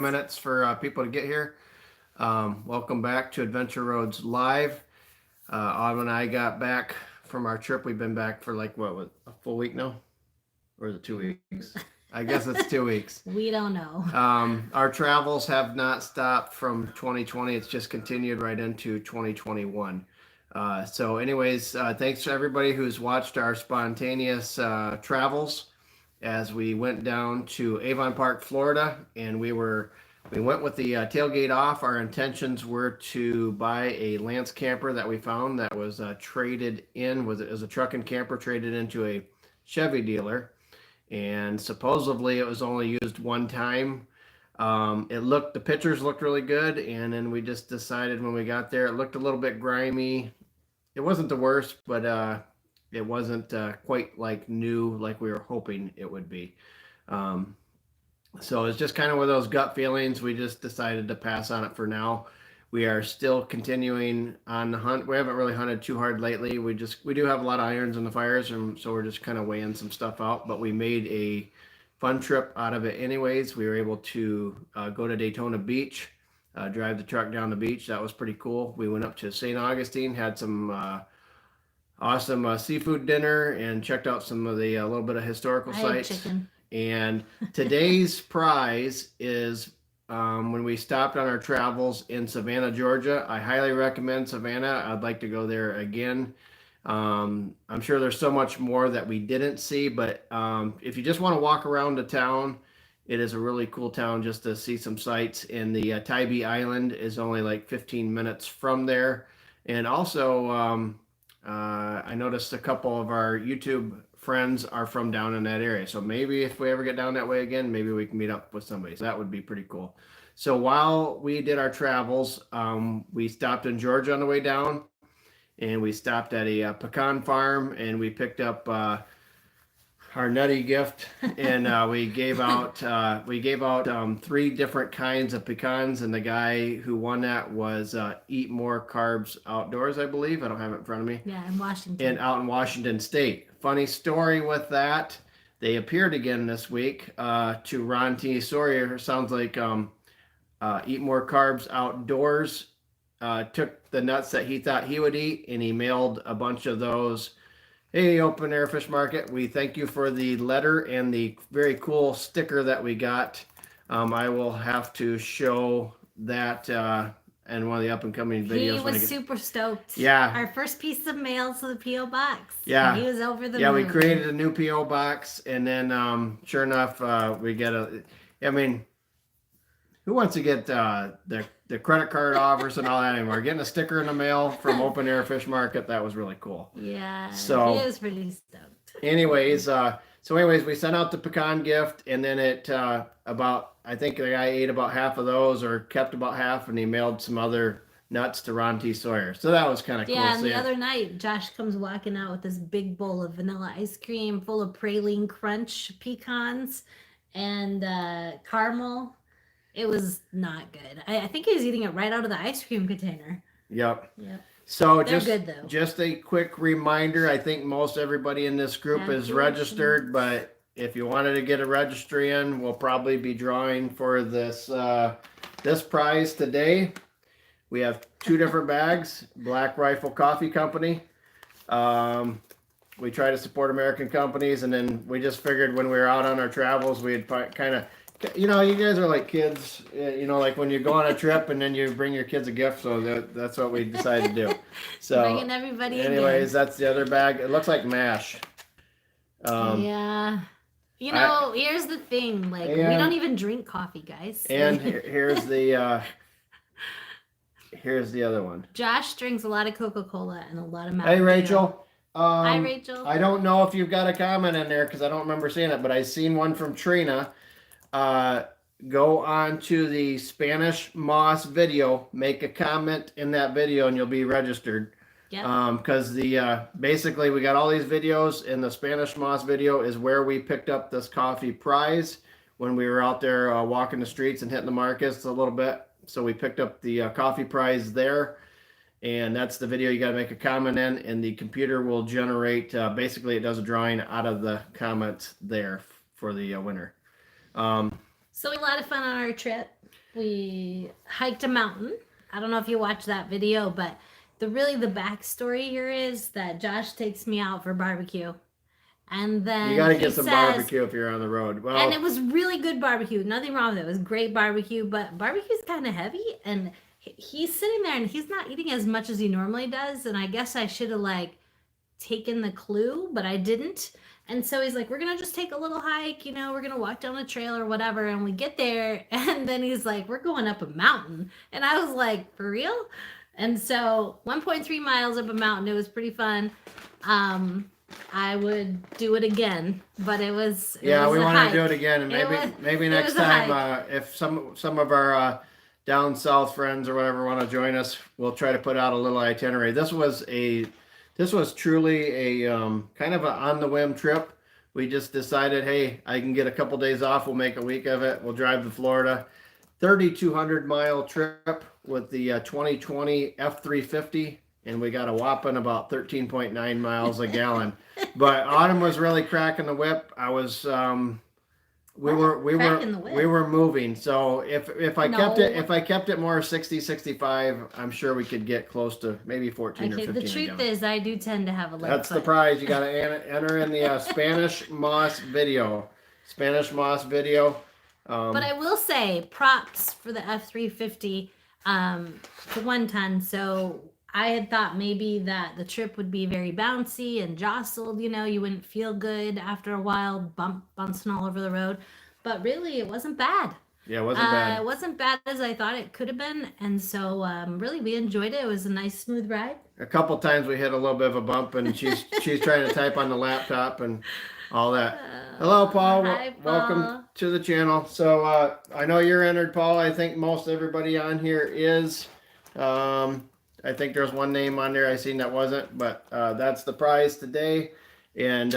minutes for people to get here. Welcome back to Adventure Roads Live. Autumn and I got back from our trip. We've been back for like what a full week now, or is it 2 weeks? I guess it's 2 weeks. We don't know. Our travels have not stopped from 2020. It's just continued right into 2021. Thanks to everybody who's watched our spontaneous travels as we went down to Avon Park, Florida, and we went with the tailgate off. Our intentions were to buy a Lance camper that we found that was traded in, was as a truck and camper traded into a Chevy dealer, and supposedly it was only used one time. The pictures looked really good, and then we just decided when we got there, it looked a little bit grimy. It wasn't the worst, but it wasn't quite like new like we were hoping it would be. Um, so it's just kind of one of those gut feelings. We just decided to pass on it for now. We are still continuing on the hunt. We haven't really hunted too hard lately. We do have a lot of irons in the fires, and so we're just kind of weighing some stuff out. But we made a fun trip out of it anyways. We were able to go to Daytona Beach, drive the truck down the beach. That was pretty cool. We went up to St. Augustine, had some awesome seafood dinner, and checked out some of the little bit of historical sites. Chicken. And today's prize is when we stopped on our travels in Savannah, Georgia. I highly recommend Savannah. I'd like to go there again. I'm sure there's so much more that we didn't see, but if you just want to walk around the town, it is a really cool town just to see some sights. And the Tybee Island is only like 15 minutes from there. And also, I noticed a couple of our YouTube friends are from down in that area. So maybe if we ever get down that way again, maybe we can meet up with somebody. So that would be pretty cool. So while we did our travels, we stopped in Georgia on the way down, and we stopped at a pecan farm, and we picked up our nutty gift, and we gave out three different kinds of pecans, and the guy who won that was Eat More Carbs Outdoors, I believe. I don't have it in front of me. Yeah, in Washington. And out in Washington State. Funny story with that. They appeared again this week to Ron T. Sawyer. Sounds like Eat More Carbs Outdoors took the nuts that he thought he would eat, and he mailed a bunch of those. Hey, Open Air Fish Market, we thank you for the letter and the very cool sticker that we got. I will have to show that in one of the up-and-coming videos. He was super stoked. Yeah. Our first piece of mail to the P.O. Box. Yeah. He was over the moon. moon. We created a new P.O. Box, and then sure enough, we get who wants to get the credit card offers and all that anymore? Getting a sticker in the mail from Open Air Fish Market, that was really cool. Yeah, so he was pretty stoked. Anyways, we sent out the pecan gift, and then I think the guy ate about half of those, or kept about half, and he mailed some other nuts to Ron T. Sawyer. So that was kind of cool. Yeah, and the other night, Josh comes walking out with this big bowl of vanilla ice cream full of praline crunch pecans and caramel. It was not good. I think he was eating it right out of the ice cream container. Yep. So they're good though. Just a quick reminder, I think most everybody in this group is registered, but if you wanted to get a registry in, we'll probably be drawing for this prize today. We have two different bags, Black Rifle Coffee Company. We try to support American companies, and then we just figured when we were out on our travels, we'd kind of, you guys are like kids, like when you go on a trip and then you bring your kids a gift. So that's what we decided to do. So bringing everybody. Anyways, that's the other bag. It looks like mash. Yeah. Here's the thing. Like, we don't even drink coffee, guys. And here's the other one. Josh drinks a lot of Coca-Cola and a lot of Mountain Hey, Dew. Rachel. Hi, Rachel. I don't know if you've got a comment in there because I don't remember seeing it, but I seen one from Trina. Go on to the Spanish Moss video, make a comment in that video, and you'll be registered. Yeah. Because basically we got all these videos, and the Spanish Moss video is where we picked up this coffee prize when we were out there walking the streets and hitting the markets a little bit. So we picked up the coffee prize there. And that's the video you got to make a comment in, and the computer will generate, basically it does a drawing out of the comments there for the winner. So we had a lot of fun on our trip. We hiked a mountain. I don't know if you watched that video, but the backstory here is that Josh takes me out for barbecue. And You then got to he get some says, barbecue if you're on the road. and Well, it was really good barbecue. Nothing wrong with it. It was great barbecue, but barbecue's kind of heavy. And he's sitting there and he's not eating as much as he normally does. And I guess I should have like taken the clue, but I didn't. And so he's like, we're going to just take a little hike, you know, we're going to walk down a trail or whatever. And we get there. And then he's like, we're going up a mountain. And I was like, for real? And so 1.3 miles up a mountain. It was pretty fun. I would do it again, but it was yeah, was we a want to hike. do it again, and It maybe was next a time, hike. if some of our down south friends or whatever want to join us, we'll try to put out a little itinerary. This was truly a kind of an on the whim trip. We just decided, hey, I can get a couple days off. We'll make a week of it. We'll drive to Florida. 3,200-mile trip with the 2020 F350, and we got a whopping about 13.9 miles a gallon. But Autumn was really cracking the whip. I was we Cracking the whip? were moving. So if I kept No. it more 60, 65, I'm sure we could get close to maybe 14 or Okay, 15 the a truth gallon. is I do tend to have a leg That's the foot. prize. You got to enter in the Spanish Moss video. Spanish Moss video. But I will say props for the F350 to 1 ton. So I had thought maybe that the trip would be very bouncy and jostled, you know, you wouldn't feel good after a while, bouncing all over the road. But really, it wasn't bad. Yeah, it wasn't bad. It wasn't bad as I thought it could have been. And so really, we enjoyed it. It was a nice, smooth ride. A couple times we hit a little bit of a bump, and she's trying to type on the laptop and all that. Hello, Paul. Hi, Paul. Welcome to the channel. So I know you're entered, Paul. I think most everybody on here is. I think there's one name on there I seen that wasn't, but that's the prize today. And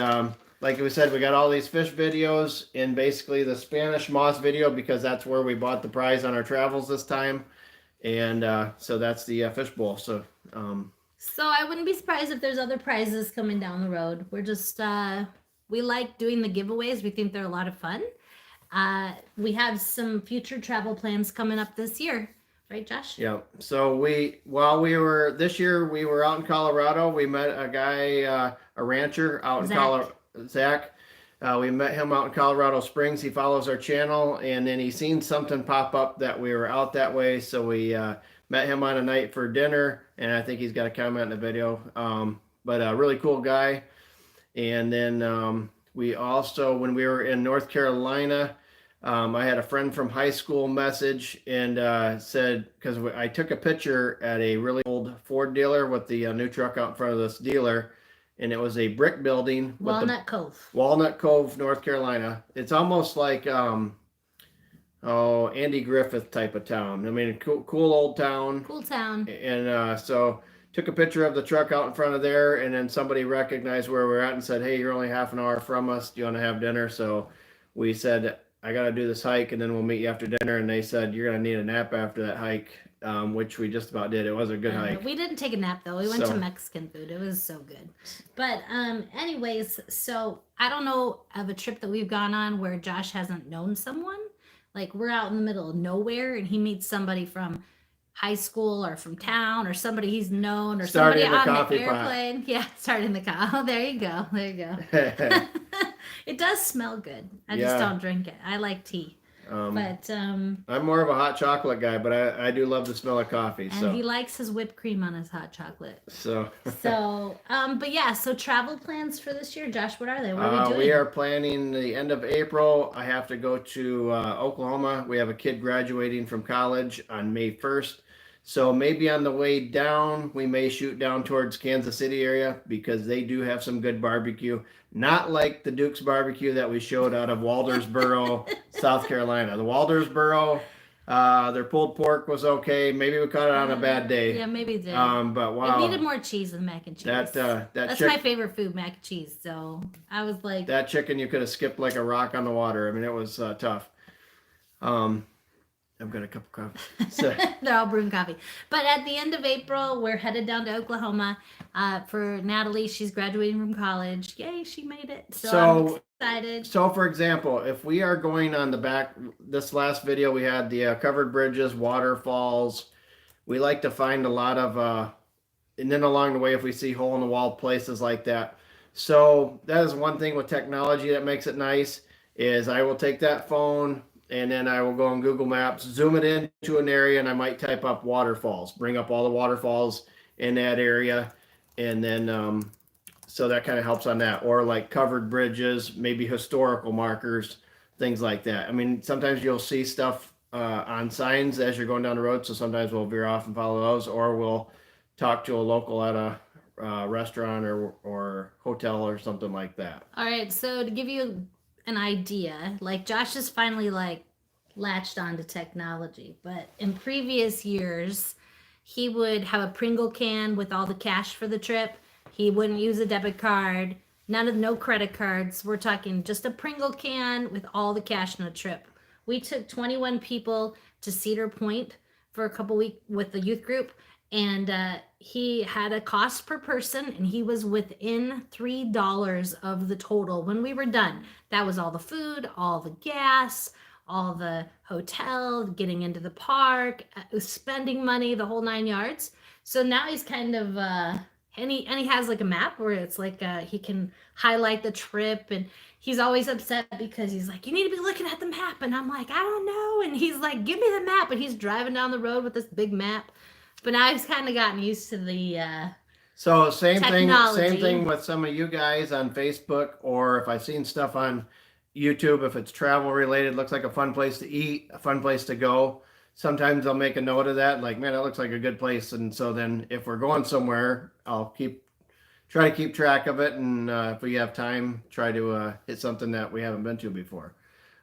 like we said, we got all these fish videos and basically the Spanish Moss video because that's where we bought the prize on our travels this time. And so that's the fish bowl. So I wouldn't be surprised if there's other prizes coming down the road. We're just we like doing the giveaways. We think they're a lot of fun. We have some future travel plans coming up this year, right, Josh? yeah. So this year we were out in Colorado. We met a guy, a rancher out in Zach. Colorado, Zach. We met him out in Colorado Springs. He follows our channel, and then he seen something pop up that we were out that way. So we met him on a night for dinner, and I think he's got a comment in the video. But a really cool guy. And then we also, when we were in North Carolina, I had a friend from high school message and said, because I took a picture at a really old Ford dealer with the new truck out in front of this dealer, and it was a brick building. Walnut Cove. Walnut Cove, North Carolina. It's almost like Andy Griffith type of town. I mean, a cool old town. Cool town. And so took a picture of the truck out in front of there, and then somebody recognized where we're at and said, hey, you're only half an hour from us. Do you want to have dinner? So we said, I got to do this hike, and then we'll meet you after dinner. And they said, you're going to need a nap after that hike, which we just about did. It was a good hike. We didn't take a nap, though. We went to Mexican food. It was so good. But anyways, so I don't know of a trip that we've gone on where Josh hasn't known someone. Like, we're out in the middle of nowhere, and he meets somebody from high school or from town or somebody he's known or somebody on the airplane. Pot. Yeah, starting the coffee. Oh, there you go. There you go. It does smell good. I just don't drink it. I like tea. But I'm more of a hot chocolate guy, but I do love the smell of coffee. And he likes his whipped cream on his hot chocolate. So but yeah, so travel plans for this year, Josh, what are they? What are we doing? We are planning the end of April. I have to go to Oklahoma. We have a kid graduating from college on May 1st. So maybe on the way down, we may shoot down towards Kansas City area because they do have some good barbecue. Not like the Duke's barbecue that we showed out of Waltersboro, South Carolina. The Waltersboro, their pulled pork was okay. Maybe we caught it on a bad day. Yeah, maybe it did. But wow. It needed more cheese than mac and cheese. That's my favorite food, mac and cheese. So I was like... That chicken you could have skipped like a rock on the water. I mean, it was tough. I've got a cup of coffee. So, They're all brewing coffee. But at the end of April, we're headed down to Oklahoma for Natalie. She's graduating from college. Yay, she made it. So I'm excited. so for example, if we are going on the back, this last video we had the covered bridges, waterfalls. We like to find a lot of, and then along the way, if we see hole in the wall places like that. So that is one thing with technology that makes it nice. Is I will take that phone and then I will go on Google Maps, zoom it into an area, and I might type up waterfalls, bring up all the waterfalls in that area, and then so that kind of helps on that. Or like covered bridges, maybe historical markers, things like that. I mean, sometimes you'll see stuff on signs as you're going down the road, so sometimes we'll veer off and follow those, or we'll talk to a local at a restaurant or hotel or something like that. All right, so to give you an idea, like Josh has finally like latched onto technology, but in previous years, he would have a Pringle can with all the cash for the trip. He wouldn't use a debit card, no credit cards. We're talking just a Pringle can with all the cash on the trip. We took 21 people to Cedar Point for a couple weeks with the youth group, and he had a cost per person, and he was within $3 of the total when we were done. That was all the food, all the gas, all the hotel, getting into the park, spending money, the whole 9 yards. So now he's kind of and he has like a map where it's like he can highlight the trip, and he's always upset because he's like, you need to be looking at the map, and I'm like, I don't know, and he's like, give me the map, and he's driving down the road with this big map. But now I've kind of gotten used to the so same technology. Same thing with some of you guys on Facebook, or if I've seen stuff on YouTube, if it's travel related, looks like a fun place to eat, a fun place to go. Sometimes I'll make a note of that, like, man, that looks like a good place. And so then if we're going somewhere, I'll try to keep track of it. And if we have time, try to hit something that we haven't been to before.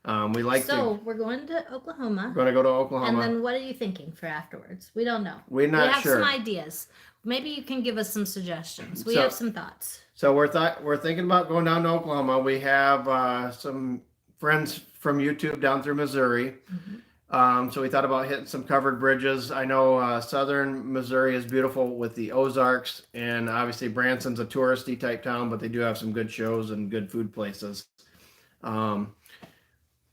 We like So we're going to Oklahoma. We're going to go to Oklahoma. And then what are you thinking for afterwards? We don't know. We're not sure. We have some ideas. Maybe you can give us some suggestions. We have some thoughts. So we're thinking about going down to Oklahoma. We have some friends from YouTube down through Missouri. Mm-hmm. So we thought about hitting some covered bridges. I know southern Missouri is beautiful with the Ozarks, and obviously Branson's a touristy type town, but they do have some good shows and good food places.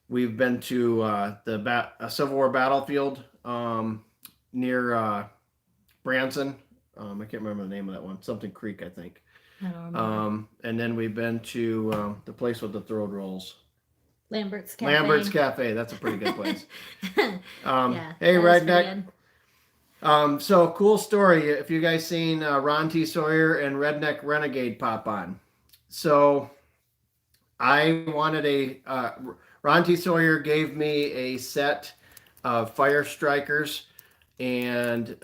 We've been to a Civil War battlefield near Branson. I can't remember the name of that one. Something Creek, I think. I don't remember. And then we've been to the place with the throat rolls. Lambert's Cafe. Lambert's Cafe. That's a pretty good place. Yeah, hey, Redneck. So cool story. If you guys seen Ron T. Sawyer and Redneck Renegade pop on. So I wanted Ron T. Sawyer gave me a set of Fire Strikers, and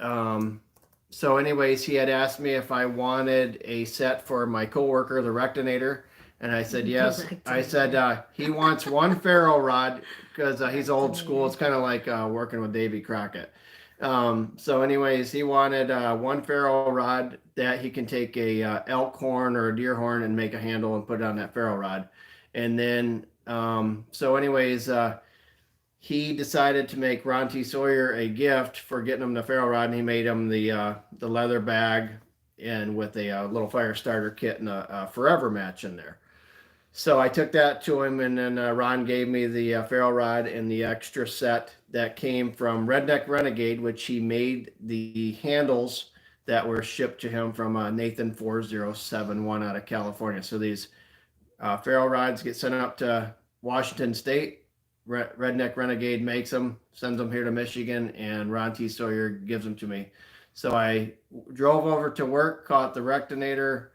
so anyways, he had asked me if I wanted a set for my coworker, the Rectinator, and I said yes. I said he wants one ferro rod because he's old school. It's kind of like working with Davy Crockett. So anyways, he wanted one ferro rod that he can take a elk horn or a deer horn and make a handle and put it on that ferro rod. And then, so anyways, he decided to make Ron T. Sawyer a gift for getting him the ferro rod, and he made him the leather bag and with a little fire starter kit and a forever match in there. So I took that to him, and then Ron gave me the ferro rod and the extra set that came from Redneck Renegade, which he made the handles that were shipped to him from Nathan 4071 out of California. So these ferro rods get sent up to Washington State. Redneck Renegade makes them, sends them here to Michigan, and Ron T. Sawyer gives them to me. So I drove over to work, caught the Rectinator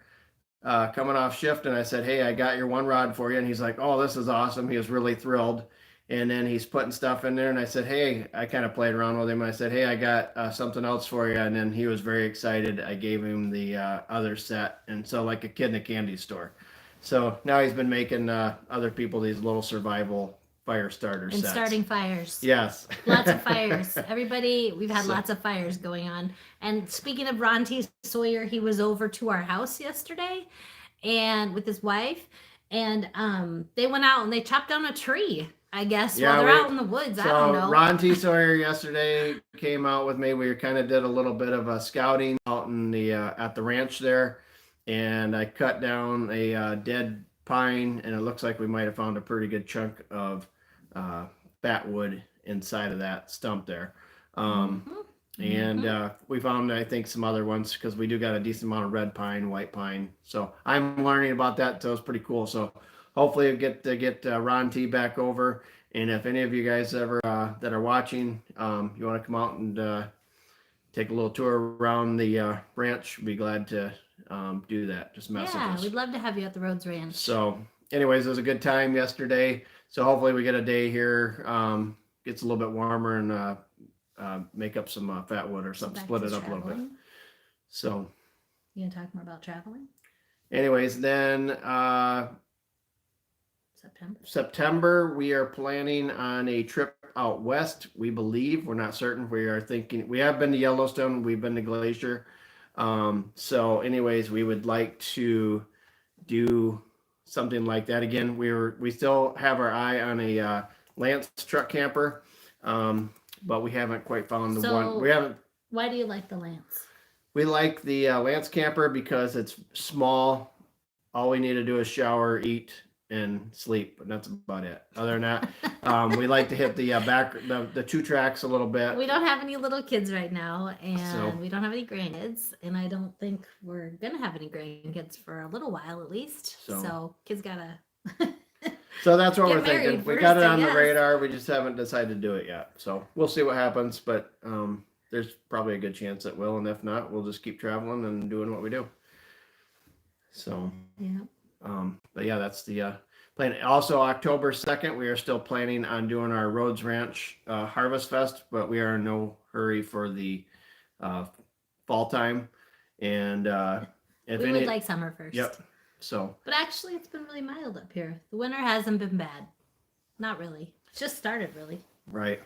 coming off shift, and I said, hey, I got your one rod for you. And he's like, oh, this is awesome. He was really thrilled. And then he's putting stuff in there, and I said, hey, I kind of played around with him. I said, hey, I got something else for you. And then he was very excited. I gave him the other set, and so like a kid in a candy store. So now he's been making other people these little survival fire starter sets. And starting fires. Yes. Lots of fires. Everybody, we've had lots of fires going on. And speaking of Ron T. Sawyer, he was over to our house yesterday and with his wife, and they went out and they chopped down a tree. I guess, Yeah, while they're out in the woods. I don't so know. Ron T. Sawyer yesterday came out with me. We kind of did a little bit of scouting out in the at the ranch there, and I cut down a dead pine, and it looks like we might have found a pretty good chunk of uh, fat wood inside of that stump there. Um, and we found, I think, some other ones because we do got a decent amount of red pine, white pine. So I'm learning about that, so it's pretty cool. So hopefully, we'll get Ron T back over. And if any of you guys ever that are watching, you want to come out and take a little tour around the ranch, be glad to do that. Just message us. We'd love to have you at the Rhoades Ranch. So, anyways, it was a good time yesterday. So hopefully we get a day here. Gets a little bit warmer and make up some fat wood or something. Split it up a little bit. So. You gonna talk more about traveling? Anyways, then September, we are planning on a trip out west. We believe, we're not certain. We are thinking, we have been to Yellowstone, we've been to Glacier. So anyways, we would like to do something like that again. We still have our eye on a Lance truck camper, but we haven't quite found the one. We haven't. Why do you like the Lance? We like the Lance camper because it's small. All we need to do is shower, eat, and sleep, but that's about it. Other than that, we like to hit the the two tracks a little bit. We don't have any little kids right now, and we don't have any grandkids, and I don't think we're gonna have any grandkids for a little while at least. So kids gotta. So that's what we're thinking. We got it on the radar. We just haven't decided to do it yet. So we'll see what happens, but there's probably a good chance it will, and if not, we'll just keep traveling and doing what we do. So yeah. But yeah, that's the plan. Also, October 2nd, we are still planning on doing our Rhoades Ranch Harvest Fest, but we are in no hurry for the fall time. And if we would like summer first. Yep. So. But actually, it's been really mild up here. The winter hasn't been bad. Not really. It's just started, really. Right.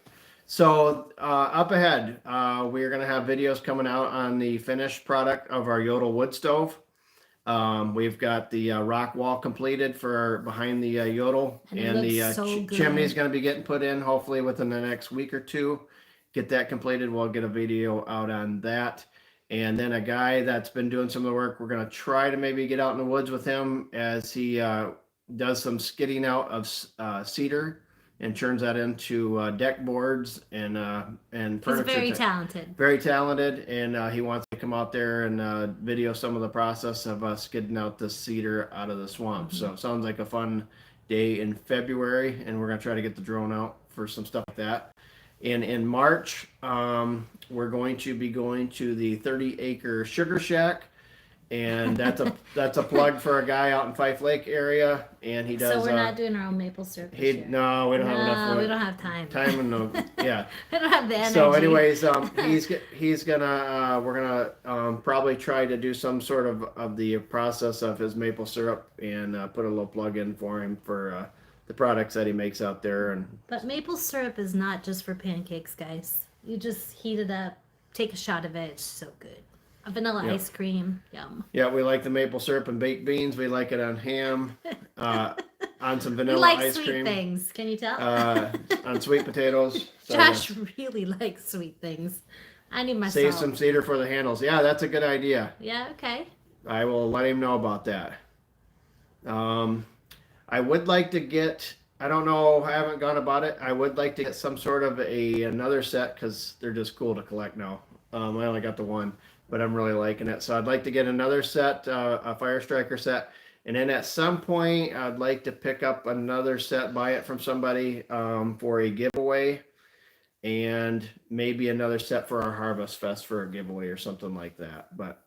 So up ahead, we're going to have videos coming out on the finished product of our Yodel wood stove. We've got the rock wall completed for behind the Yodel, and the chimney is going to be getting put in hopefully within the next week or two. Get that completed. We'll get a video out on that. And then a guy that's been doing some of the work, we're going to try to maybe get out in the woods with him as he does some skidding out of cedar and turns that into deck boards and furniture. He's very talented. Very talented, and he wants to come out there and video some of the process of skidding out the cedar out of the swamp. Mm-hmm. So it sounds like a fun day in February, and we're going to try to get the drone out for some stuff like that. And in March, we're going to be going to the 30-acre Sugar Shack. And that's a plug for a guy out in Fife Lake area, and he does. So we're not doing our own maple syrup this year. No, we don't have enough. We don't have time. Time and no, yeah. We don't have the energy. So, anyways, he's gonna we're gonna probably try to do some sort of the process of his maple syrup and put a little plug in for him for the products that he makes out there. But maple syrup is not just for pancakes, guys. You just heat it up, take a shot of it. It's so good. A vanilla ice cream, yum. Yeah, we like the maple syrup and baked beans. We like it on ham, on some vanilla ice cream. Sweet things. Can you tell? On sweet potatoes. So Josh really likes sweet things. I need myself. Save some cedar for the handles. Yeah, that's a good idea. Yeah, okay. I will let him know about that. I would like to get. I don't know. I haven't gone about it. I would like to get some sort of another set because they're just cool to collect now. I only got the one, but I'm really liking it. So I'd like to get another set, a Fire Striker set. And then at some point, I'd like to pick up another set, buy it from somebody for a giveaway. And maybe another set for our Harvest Fest for a giveaway or something like that. But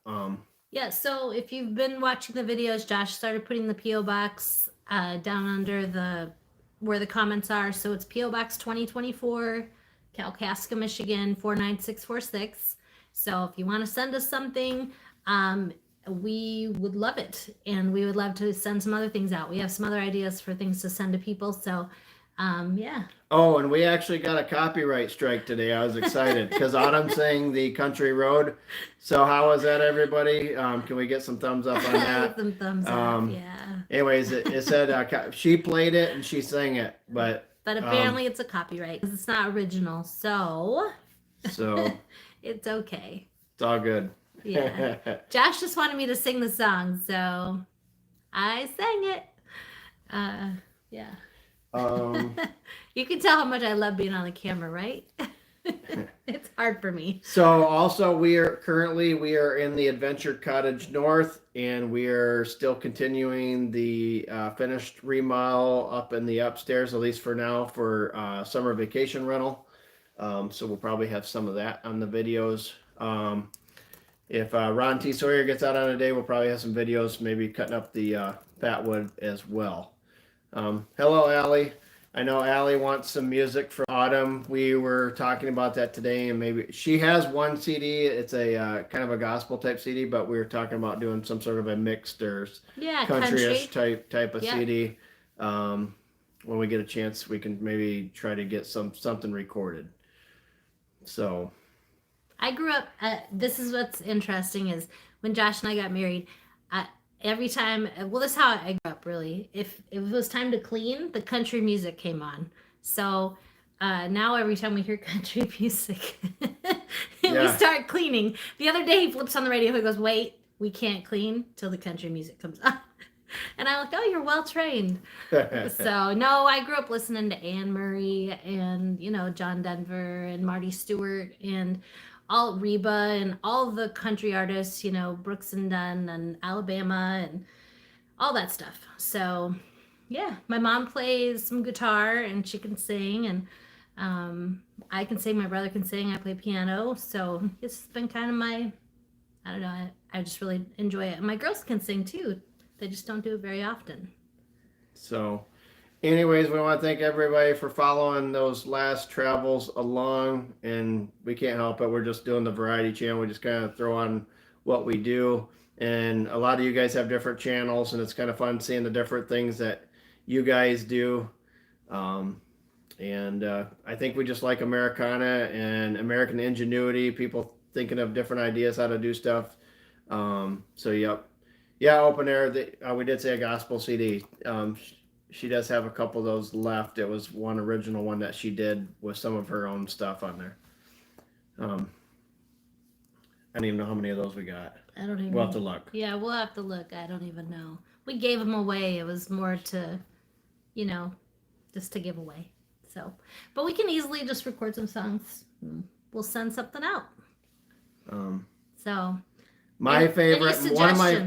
yeah, so if you've been watching the videos, Josh started putting the P.O. Box down under where the comments are. So it's P.O. Box 2024, Kalkaska, Michigan, 49646. So if you want to send us something, we would love it. And we would love to send some other things out. We have some other ideas for things to send to people. So, yeah. Oh, and we actually got a copyright strike today. I was excited because Autumn sang the Country Road. So how was that, everybody? Can we get some thumbs up on that? Some thumbs up, yeah. Anyways, it said she played it and she sang it, but But apparently it's a copyright because it's not original. So it's okay. It's all good. Yeah. Josh just wanted me to sing the song, so I sang it. Yeah. You can tell how much I love being on the camera, right? It's hard for me. So also we are in the Adventure Cottage North, and we are still continuing the finished remodel up in the upstairs, at least for now, for summer vacation rental. So we'll probably have some of that on the videos. If Ron T. Sawyer gets out on a day, we'll probably have some videos, maybe cutting up the fat wood as well. Hello, Allie. I know Allie wants some music for Autumn. We were talking about that today, and maybe she has one CD. It's a kind of a gospel type CD, but we were talking about doing some sort of a mixed or country-ish type of CD. When we get a chance, we can maybe try to get something recorded. So, I grew up. This is what's interesting is when Josh and I got married. Every time, well, this is how I grew up, really. If it was time to clean, the country music came on. So now every time we hear country music, we start cleaning. The other day he flips on the radio, he goes, wait, we can't clean till the country music comes on. And I'm like, oh, you're well trained. So no, I grew up listening to Anne Murray and, John Denver and Marty Stewart and all Reba and all the country artists, Brooks and Dunn and Alabama and all that stuff. So yeah, my mom plays some guitar and she can sing, and I can sing, my brother can sing, I play piano. So it's been kind of I don't know, I just really enjoy it. And my girls can sing too. They just don't do it very often. So anyways, we want to thank everybody for following those last travels along, and we can't help it. We're just doing the variety channel. We just kind of throw on what we do, and a lot of you guys have different channels, and it's kind of fun seeing the different things that you guys do. And I think we just like Americana and American ingenuity, people thinking of different ideas how to do stuff. So yep. Yeah, open air. We did say a gospel CD. She does have a couple of those left. It was one original one that she did with some of her own stuff on there. I don't even know how many of those we got. I don't even. We'll have to look. Yeah, we'll have to look. I don't even know. We gave them away. It was more to, just to give away. So, but we can easily just record some songs. We'll send something out. So. My favorite,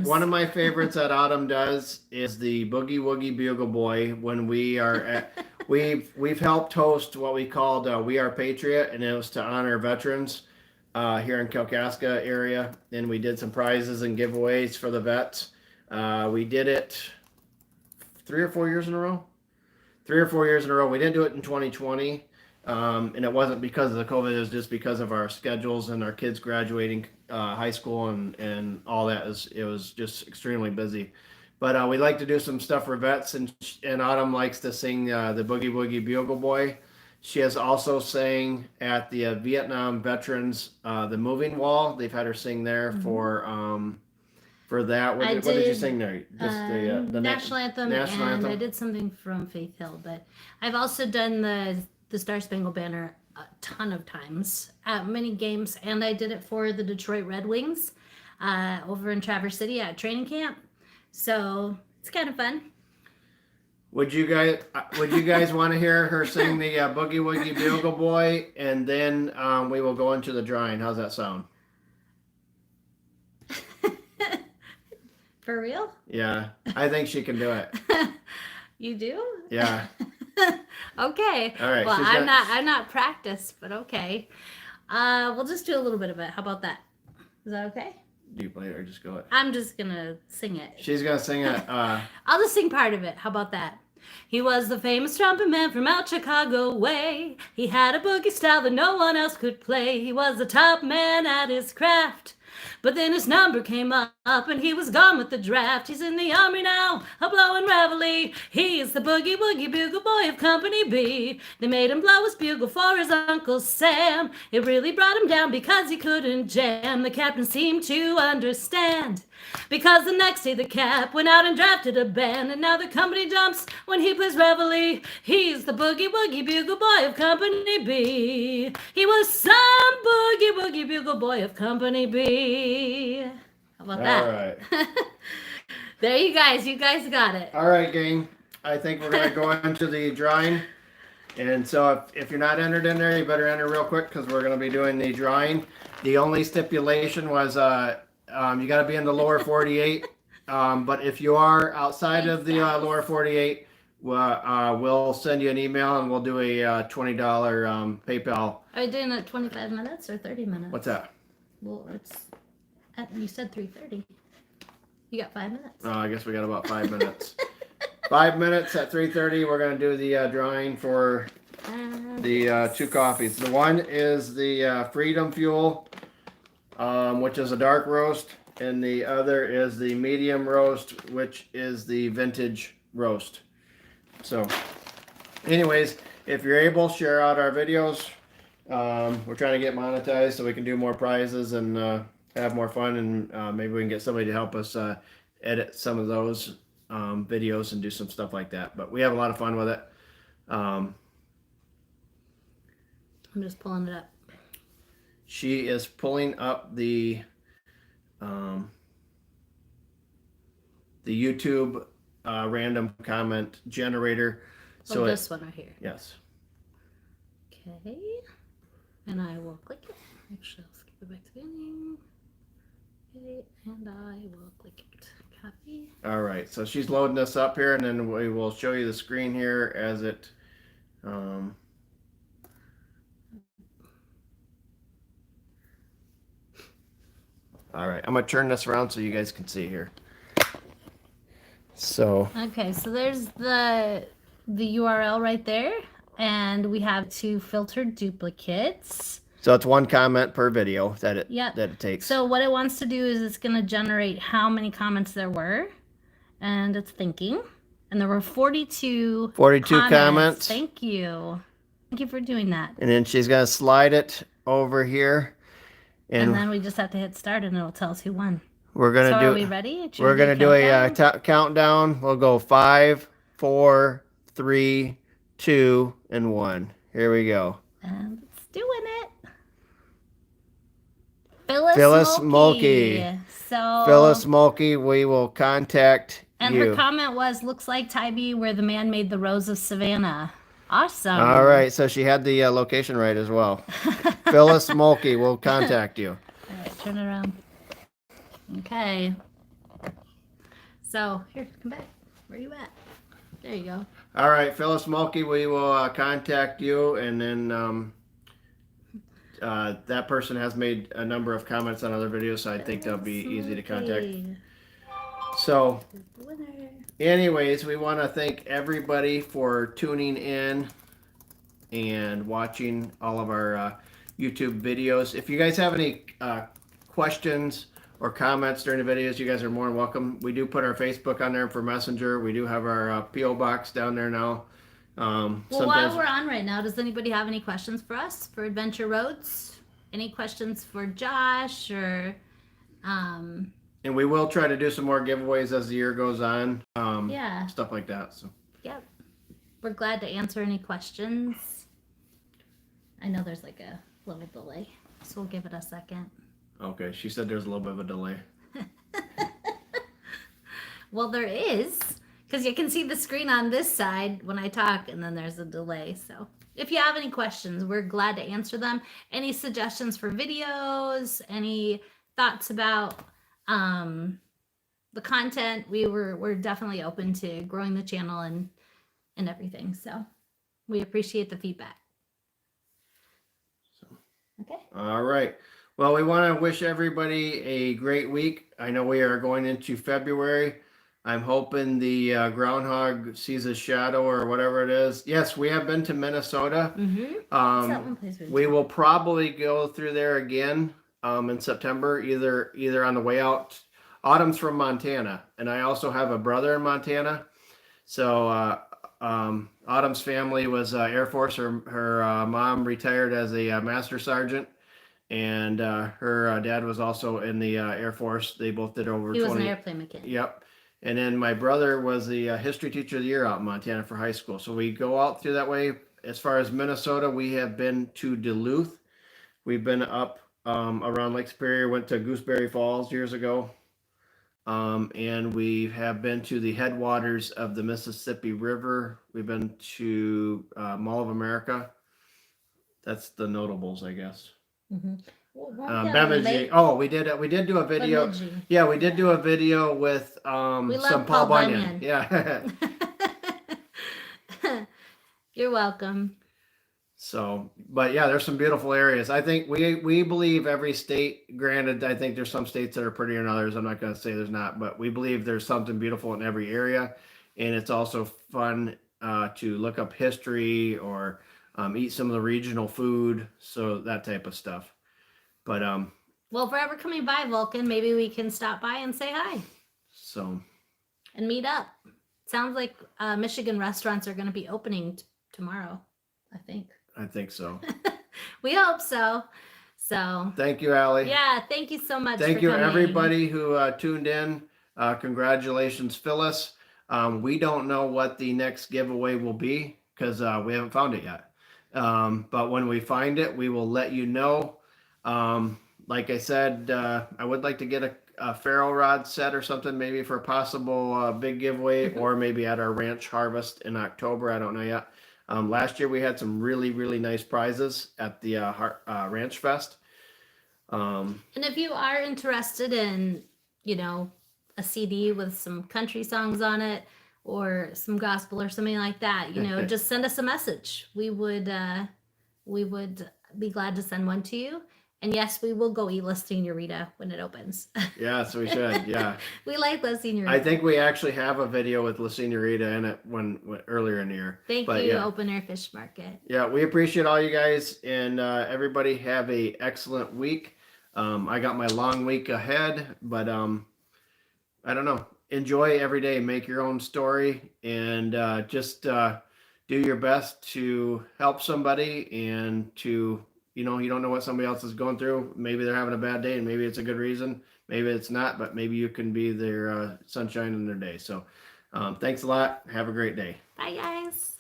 one of my favorites that Autumn does is the Boogie Woogie Bugle Boy. When we are at, we've helped host what we called We Are Patriot, and it was to honor veterans here in Kalkaska area. And we did some prizes and giveaways for the vets. We did it 3 or 4 years in a row. 3 or 4 years in a row. We didn't do it in 2020. And it wasn't because of the COVID, it was just because of our schedules and our kids graduating high school and all that. It was just extremely busy. But we like to do some stuff for vets, and Autumn likes to sing the Boogie Woogie Bugle Boy. She has also sang at the Vietnam Veterans, the Moving Wall. They've had her sing there for that. What did you sing there? Just the National Anthem, and I did something from Faith Hill. But I've also done the Star Spangled Banner a ton of times at many games, and I did it for the Detroit Red Wings over in Traverse City at training camp. So it's kind of fun. Would you guys want to hear her sing the Boogie Woogie Bugle Boy, and then we will go into the drawing? How's that sound? For real? Yeah, I think she can do it. You do? Yeah. Okay. All right. Well, I'm not practiced, but okay. We'll just do a little bit of it. How about that? Is that okay? Do you play it or just go it? I'm just gonna sing it. She's gonna sing it. I'll just sing part of it. How about that? He was the famous trumpet man from out Chicago way. He had a boogie style that no one else could play. He was the top man at his craft. But then his number came up and he was gone with the draft. He's in the army now, a blowing reveille. He's the boogie woogie bugle boy of Company B. They made him blow his bugle for his Uncle Sam. It really brought him down because he couldn't jam. The captain seemed to understand. Because the next day the cap went out and drafted a band, and now the company jumps when he plays reveille. He's the boogie woogie bugle boy of Company B. He was some boogie woogie bugle boy of Company B. How about that? All right. There you guys got it. All right, gang. I think we're going to go into the drawing. And so if you're not entered in there, you better enter real quick because we're going to be doing the drawing. The only stipulation was you got to be in the lower 48. But if you are outside of the lower 48, we'll send you an email and we'll do a $20 PayPal. Are you doing it 25 minutes or 30 minutes? What's that? Well, you said 3:30. You got 5 minutes. I guess we got about 5 minutes. 5 minutes at 3:30. We're going to do the drawing for the 2 coffees. The one is the Freedom Fuel, which is a dark roast, and the other is the medium roast, which is the vintage roast. So, anyways, if you're able, share out our videos. We're trying to get monetized so we can do more prizes and have more fun, and maybe we can get somebody to help us edit some of those videos and do some stuff like that. But we have a lot of fun with it. I'm just pulling it up. She is pulling up the YouTube random comment generator. So this one right here. Yes. Okay. And I will click it. Actually, I'll skip it back to the beginning. Okay, and I will click it. Copy. All right. So she's loading this up here, and then we will show you the screen here as it. All right, I'm gonna turn this around so you guys can see here. So. Okay, so there's the URL right there, and we have 2 filtered duplicates. So it's 1 comment per video that it takes. So what it wants to do is it's gonna generate how many comments there were, and it's thinking, and there were 42 comments. Thank you for doing that. And then she's gonna slide it over here. And then we just have to hit start, and it'll tell us who won. We're gonna so do. Are we ready? We're gonna do a countdown. We'll go 5, 4, 3, 2, and 1. Here we go. And it's doing it. Phyllis Mulkey. So Phyllis Mulkey, we will contact and you. her comment was, "Looks like Tybee, where the man made the rose of Savannah." Awesome. All right, so she had the location right as well. Phyllis Mulkey will contact you. All right, turn it around. Okay. So here, come back. Where are you at? There you go. All right, Phyllis Mulkey, we will contact you, and then that person has made a number of comments on other videos, so I think they'll be easy to contact. So, anyways, we want to thank everybody for tuning in and watching all of our YouTube videos. If you guys have any questions or comments during the videos, you guys are more than welcome. We do put our Facebook on there for Messenger. We do have our P.O. box down there now. Well, while we're on right now, does anybody have any questions for us for Adventure Rhoades? Any questions for Josh or And we will try to do some more giveaways as the year goes on. Yeah. Stuff like that. So. Yep. We're glad to answer any questions. I know there's like a little delay, so we'll give it a second. Okay, she said there's a little bit of a delay. Well, there is, because you can see the screen on this side when I talk, and then there's a delay. So if you have any questions, we're glad to answer them. Any suggestions for videos, any thoughts about the content, we're definitely open to growing the channel and everything. So we appreciate the feedback. Okay. All right. Well, we want to wish everybody a great week. I know we are going into February. I'm hoping the groundhog sees a shadow or whatever it is. Yes, we have been to Minnesota. Mm-hmm. We will probably go through there again in September, either on the way out. Autumn's from Montana, and I also have a brother in Montana. So Autumn's family was Air Force. Her mom retired as a master sergeant, and her dad was also in the Air Force. They both did over He was 20. an airplane mechanic. Yep. And then my brother was the history teacher of the year out in Montana for high school. So we go out through that way. As far as Minnesota, we have been to Duluth. We've been up around Lake Superior, went to Gooseberry Falls years ago. And we have been to the headwaters of the Mississippi River. We've been to Mall of America. That's the notables, I guess. Mm-hmm. Bemidji. Oh, we did do a video. Bemidji. Yeah, we did do a video with We some love Paul Paul Bunyan. Bunyan. Yeah. You're welcome. So, but yeah, there's some beautiful areas. I think we believe every state, granted, I think there's some states that are prettier than others. I'm not going to say there's not, but we believe there's something beautiful in every area. And it's also fun to look up history or eat some of the regional food. So that type of stuff. But, well, if we're ever coming by Vulcan, maybe we can stop by and say hi. So. And meet up. Sounds like Michigan restaurants are going to be opening tomorrow, I think. I think so. We hope so. So thank you, Allie. Yeah, thank you so much. Thank for you, coming. everybody who tuned in. Congratulations, Phyllis. We don't know what the next giveaway will be because we haven't found it yet. But when we find it, we will let you know. Like I said, I would like to get a ferro rod set or something, maybe for a possible big giveaway, or maybe at our ranch harvest in October. I don't know yet. Last year we had some really, really nice prizes at the Ranch Fest. And if you are interested in, a CD with some country songs on it or some gospel or something like that, just send us a message. We would be glad to send one to you. And yes, we will go eat La Senorita when it opens. Yes, we should. Yeah. We like La Senorita. I think we actually have a video with La Senorita in it when earlier in the year. Thank you, Open Air Fish Market. Yeah, we appreciate all you guys, and everybody have a excellent week. I got my long week ahead, but I don't know. Enjoy every day. Make your own story, and just do your best to help somebody and to. You don't know what somebody else is going through. Maybe they're having a bad day and maybe it's a good reason. Maybe it's not, but maybe you can be their sunshine in their day. So thanks a lot. Have a great day. Bye, guys.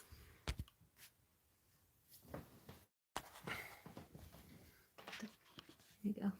There you go.